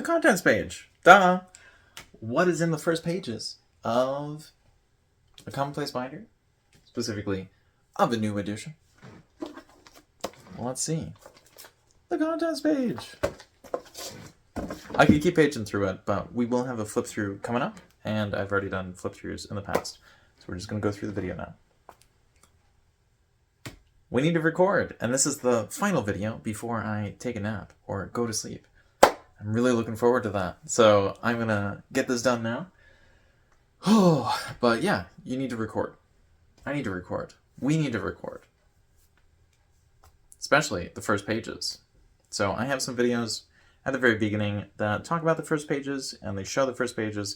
contents page. Duh! What is in the first pages of a commonplace binder? Specifically, of a new edition. Well, let's see. The contents page. I could keep paging through it, but we will have a flip through coming up, and I've already done flip throughs in the past. So we're just going to go through the video now. We need to record, and this is the final video before I take a nap or go to sleep. I'm really looking forward to that. So I'm going to get this done now. Oh, but yeah, you need to record. I need to record. We need to record. Especially the first pages. So I have some videos at the very beginning that talk about the first pages, and they show the first pages,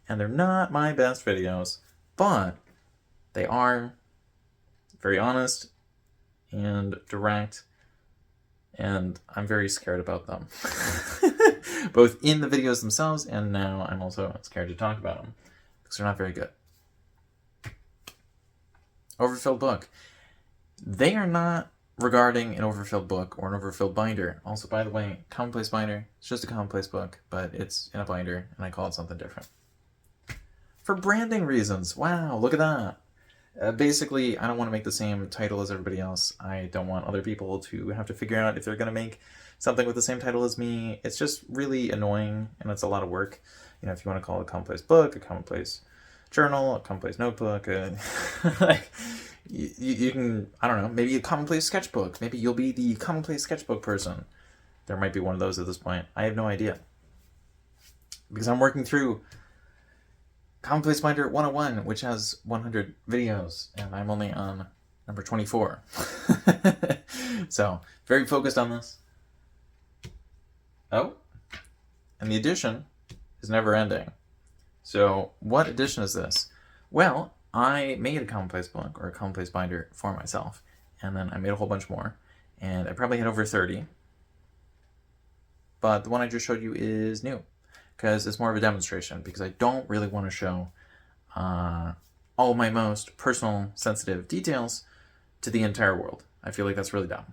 and they're not my best videos, but they are very honest and direct, and I'm very scared about them. Both in the videos themselves, and now I'm also scared to talk about them, because they're not very good. Overfilled Book. They are not regarding an overfilled book or an overfilled binder. Also, by the way, commonplace binder, it's just a commonplace book, but it's in a binder, and I call it something different. For branding reasons. Wow, look at that. Basically, I don't want to make the same title as everybody else. I don't want other people to have to figure out if they're going to make something with the same title as me. It's just really annoying, and it's a lot of work. You know, if you want to call it a commonplace book, a commonplace journal, a commonplace notebook, like, you can, I don't know, maybe a commonplace sketchbook. Maybe you'll be the commonplace sketchbook person. There might be one of those at this point. I have no idea. Because I'm working through Commonplace Binder 101, which has 100 videos, and I'm only on number 24. So, very focused on this. Oh, and the edition is never ending. So, what edition is this? Well, I made a commonplace book, or a commonplace binder, for myself, and then I made a whole bunch more, and I probably had over 30. But the one I just showed you is new, because it's more of a demonstration, because I don't really want to show all my most personal, sensitive details to the entire world. I feel like that's really dumb.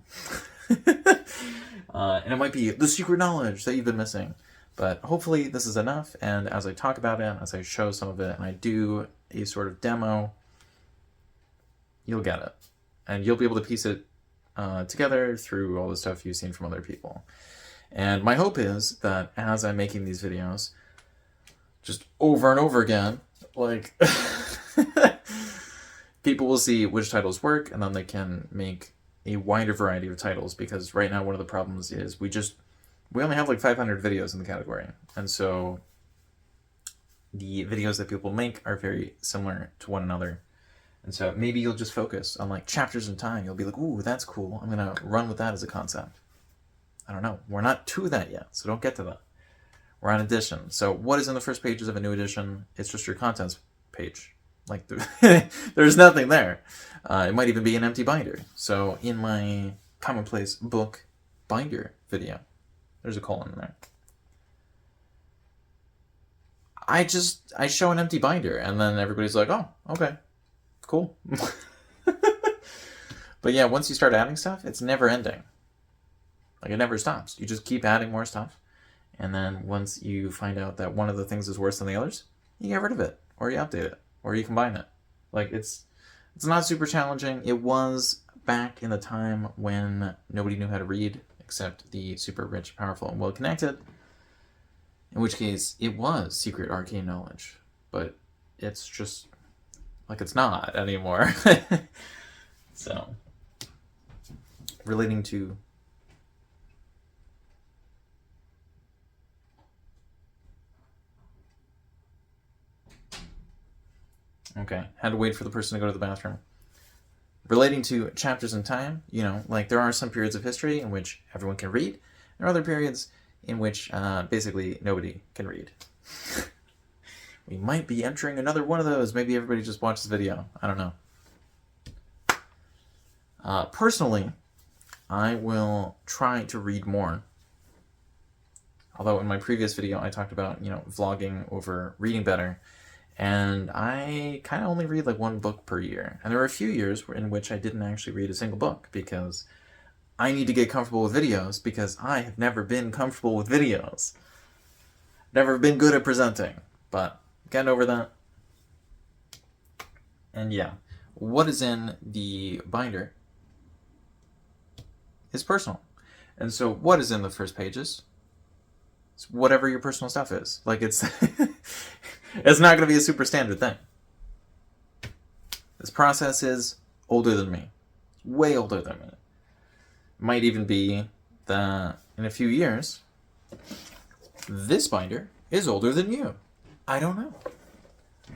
And it might be the secret knowledge that you've been missing. But hopefully this is enough, and as I talk about it, as I show some of it, and I do a sort of demo, you'll get it. And you'll be able to piece it together through all the stuff you've seen from other people. And my hope is that as I'm making these videos, just over and over again, like, people will see which titles work, and then they can make a wider variety of titles, because right now one of the problems is we only have like 500 videos in the category, and so the videos that people make are very similar to one another. And so maybe you'll just focus on like chapters in time. You'll be like, ooh, that's cool. I'm going to run with that as a concept. I don't know. We're not to that yet, so don't get to that. We're on edition. So what is in the first pages of a new edition? It's just your contents page. Like, there's nothing there. It might even be an empty binder. So in my commonplace book binder video, there's a colon in there. I show an empty binder, and then everybody's like, oh, okay, cool. But yeah, once you start adding stuff, it's never ending. Like, it never stops. You just keep adding more stuff, and then once you find out that one of the things is worse than the others, you get rid of it, or you update it, or you combine it. Like, it's not super challenging. It was back in the time when nobody knew how to read, except the super rich, powerful, and well-connected. In which case, it was secret arcane knowledge. But it's just, like, it's not anymore. So, relating to okay, had to wait for the person to go to the bathroom. Relating to chapters in time, you know, like, there are some periods of history in which everyone can read. There are other periods in which basically nobody can read. We might be entering another one of those. Maybe everybody just watched this video. I don't know. Personally, I will try to read more. Although in my previous video I talked about, you know, vlogging over reading better. And I kind of only read like one book per year. And there were a few years in which I didn't actually read a single book, because I need to get comfortable with videos, because I have never been comfortable with videos. Never been good at presenting, but getting over that. And yeah, what is in the binder is personal. And so what is in the first pages? It's whatever your personal stuff is. Like, it's it's not going to be a super standard thing. This process is older than me. Way older than me. Might even be that in a few years, this binder is older than you. I don't know.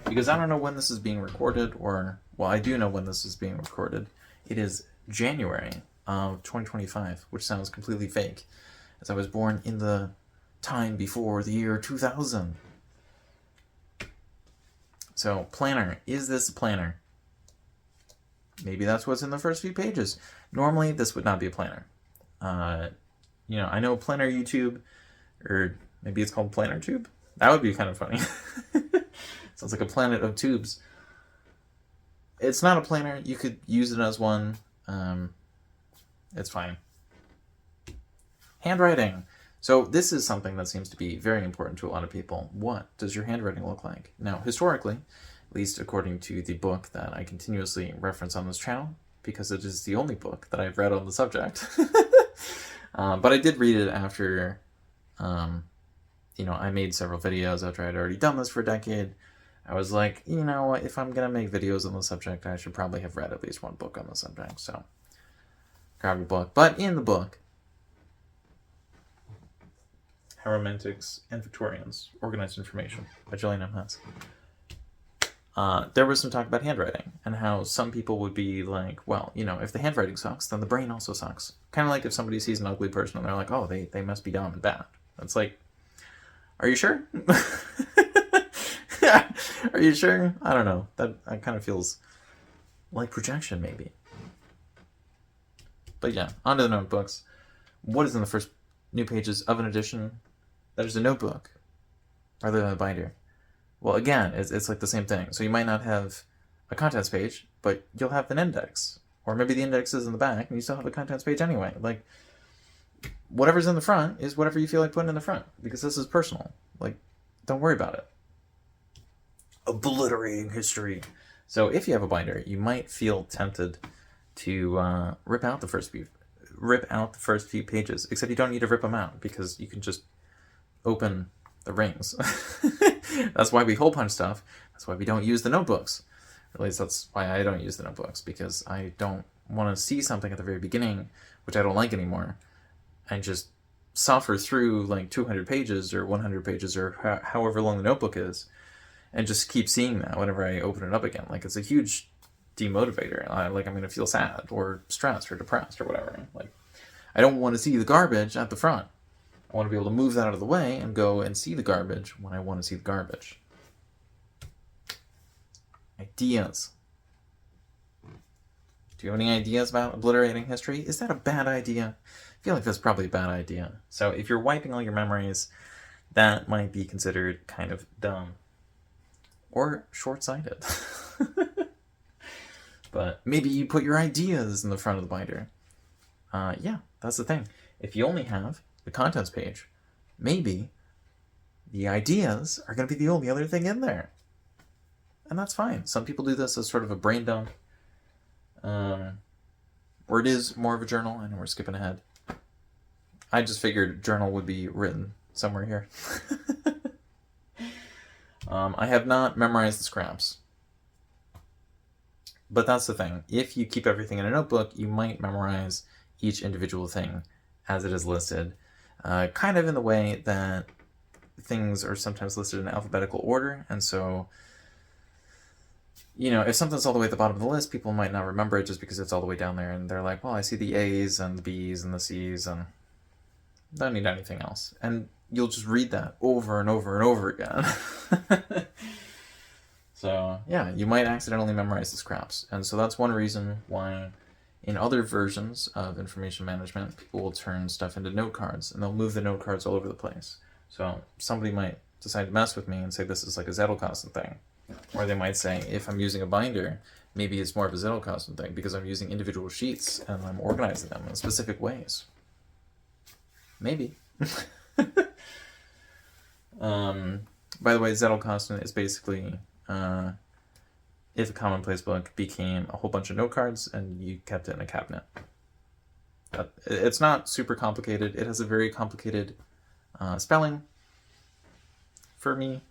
Because I don't know when this is being recorded, or, well, I do know when this is being recorded. It is January of 2025, which sounds completely fake, as I was born in the time before the year 2000. So, planner. Is this a planner? Maybe that's what's in the first few pages. Normally, this would not be a planner. You know, I know Planner YouTube, or maybe it's called Planner Tube. That would be kind of funny. Sounds like a planet of tubes. It's not a planner. You could use it as one. It's fine. Handwriting. So this is something that seems to be very important to a lot of people. What does your handwriting look like? Now, historically, at least according to the book that I continuously reference on this channel, because it is the only book that I've read on the subject. But I did read it after, you know, I made several videos after I'd already done this for a decade. I was like, you know what, if I'm going to make videos on the subject, I should probably have read at least one book on the subject. So, grab your book. But in the book, How Romantics and Victorians Organized Information by Gillian M. Hess. There was some talk about handwriting and how some people would be like, well, you know, if the handwriting sucks, then the brain also sucks. Kind of like if somebody sees an ugly person and they're like, oh, they must be dumb and bad. It's like, are you sure? Are you sure? I don't know. That kind of feels like projection, maybe. But yeah, on to the notebooks. What is in the first new pages of an edition that is a notebook rather than a binder? Well, again, it's like the same thing. So you might not have a contents page, but you'll have an index. Or maybe the index is in the back, and you still have a contents page anyway. Like, whatever's in the front is whatever you feel like putting in the front, because this is personal. Like, don't worry about it. Obliterating history. So if you have a binder, you might feel tempted to rip out the first few pages. Except you don't need to rip them out, because you can just open the rings. That's why we hole punch stuff. That's why we don't use the notebooks. Or at least that's why I don't use the notebooks, because I don't want to see something at the very beginning, which I don't like anymore, and just suffer through like 200 pages or 100 pages or however long the notebook is, and just keep seeing that whenever I open it up again. Like, it's a huge demotivator. Like, I'm going to feel sad or stressed or depressed or whatever. Like, I don't want to see the garbage at the front. I want to be able to move that out of the way and go and see the garbage when I want to see the garbage. Ideas. Do you have any ideas about obliterating history? Is that a bad idea? I feel like that's probably a bad idea. So if you're wiping all your memories, that might be considered kind of dumb. Or short-sighted. But maybe you put your ideas in the front of the binder. Yeah, that's the thing. If you only have the contents page, maybe the ideas are going to be the only other thing in there. And that's fine. Some people do this as sort of a brain dump. Or it is more of a journal. I know we're skipping ahead. I just figured journal would be written somewhere here. I have not memorized the scraps. But that's the thing. If you keep everything in a notebook, you might memorize each individual thing as it is listed. Kind of in the way that things are sometimes listed in alphabetical order. And so, you know, if something's all the way at the bottom of the list, people might not remember it just because it's all the way down there. And they're like, well, I see the A's and the B's and the C's and don't need anything else. And you'll just read that over and over and over again. So, yeah, you might accidentally memorize the scraps. And so that's one reason why in other versions of information management, people will turn stuff into note cards, and they'll move the note cards all over the place. So somebody might decide to mess with me and say this is like a Zettelkasten thing. Or they might say, if I'm using a binder, maybe it's more of a Zettelkasten thing because I'm using individual sheets and I'm organizing them in specific ways. Maybe. By the way, Zettelkasten is basically if a commonplace book became a whole bunch of note cards and you kept it in a cabinet. It's not super complicated. It has a very complicated spelling for me.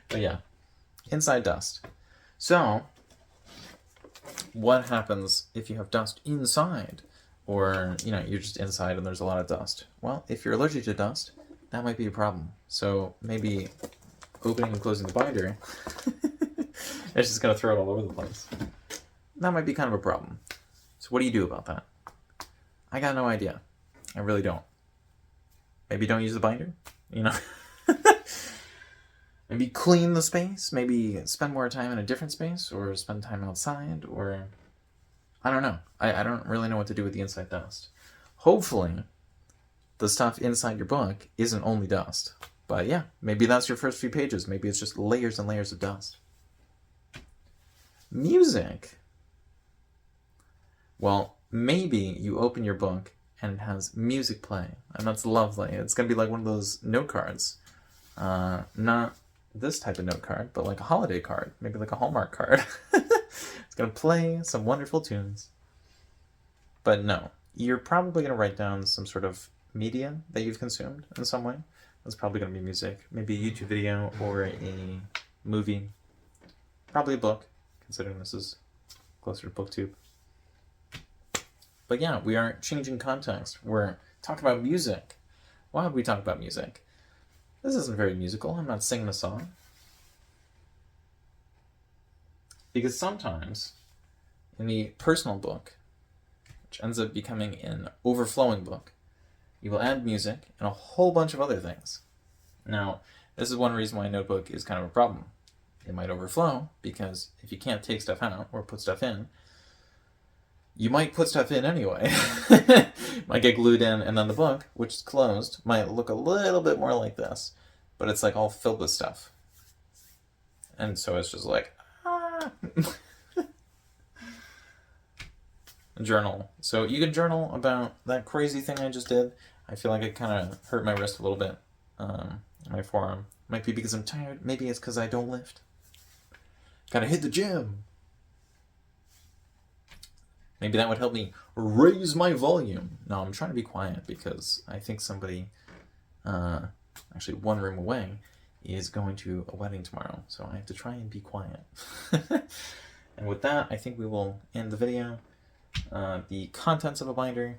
But yeah, inside dust. So, what happens if you have dust inside? Or, you know, you're just inside and there's a lot of dust. Well, if you're allergic to dust, that might be a problem. So maybe opening and closing the binder, it's just going to throw it all over the place. That might be kind of a problem. So what do you do about that? I got no idea. I really don't. Maybe don't use the binder, you know? Maybe clean the space, maybe spend more time in a different space, or spend time outside, or... I don't know. I don't really know what to do with the inside dust. Hopefully, the stuff inside your book isn't only dust. But yeah, maybe that's your first few pages. Maybe it's just layers and layers of dust. Music. Well, maybe you open your book and it has music playing. And that's lovely. It's going to be like one of those note cards. Not this type of note card, but like a holiday card. Maybe like a Hallmark card. It's going to play some wonderful tunes. But no, you're probably going to write down some sort of media that you've consumed in some way. That's probably going to be music. Maybe a YouTube video or a movie. Probably a book, considering this is closer to BookTube. But yeah, we are changing context. We're talking about music. Why would we talk about music? This isn't very musical. I'm not singing a song. Because sometimes, in the personal book, which ends up becoming an overflowing book, you will add music and a whole bunch of other things. Now, this is one reason why a notebook is kind of a problem. It might overflow, because if you can't take stuff out or put stuff in, you might put stuff in anyway. Might get glued in, and then the book, which is closed, might look a little bit more like this, but it's like all filled with stuff. And so it's just like, journal. So you can journal about that crazy thing I just did. I feel like it kind of hurt my wrist a little bit. My forearm. Might be because I'm tired. Maybe it's because I don't lift. Gotta hit the gym. Maybe that would help me raise my volume. No, I'm trying to be quiet because I think somebody, actually one room away, is going to a wedding tomorrow. So I have to try and be quiet. And with that, I think we will end the video. The contents of a binder,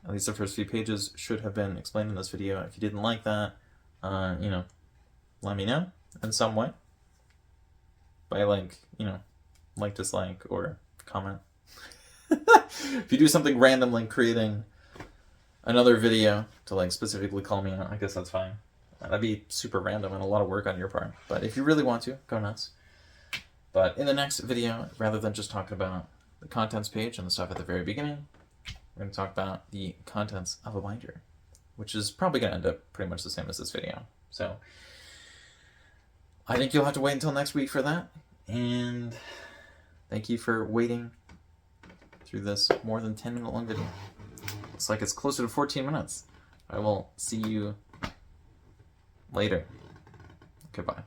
at least the first few pages, should have been explained in this video. If you didn't like that, you know, let me know in some way. By like, dislike, or comment. If you do something random like creating another video to like specifically call me out, I guess that's fine. That'd be super random and a lot of work on your part. But if you really want to, go nuts. But in the next video, rather than just talking about the contents page and the stuff at the very beginning, we're going to talk about the contents of a binder, which is probably going to end up pretty much the same as this video. So I think you'll have to wait until next week for that. And thank you for waiting through this more than 10-minute long video. Looks like it's closer to 14 minutes. I will see you later. Goodbye.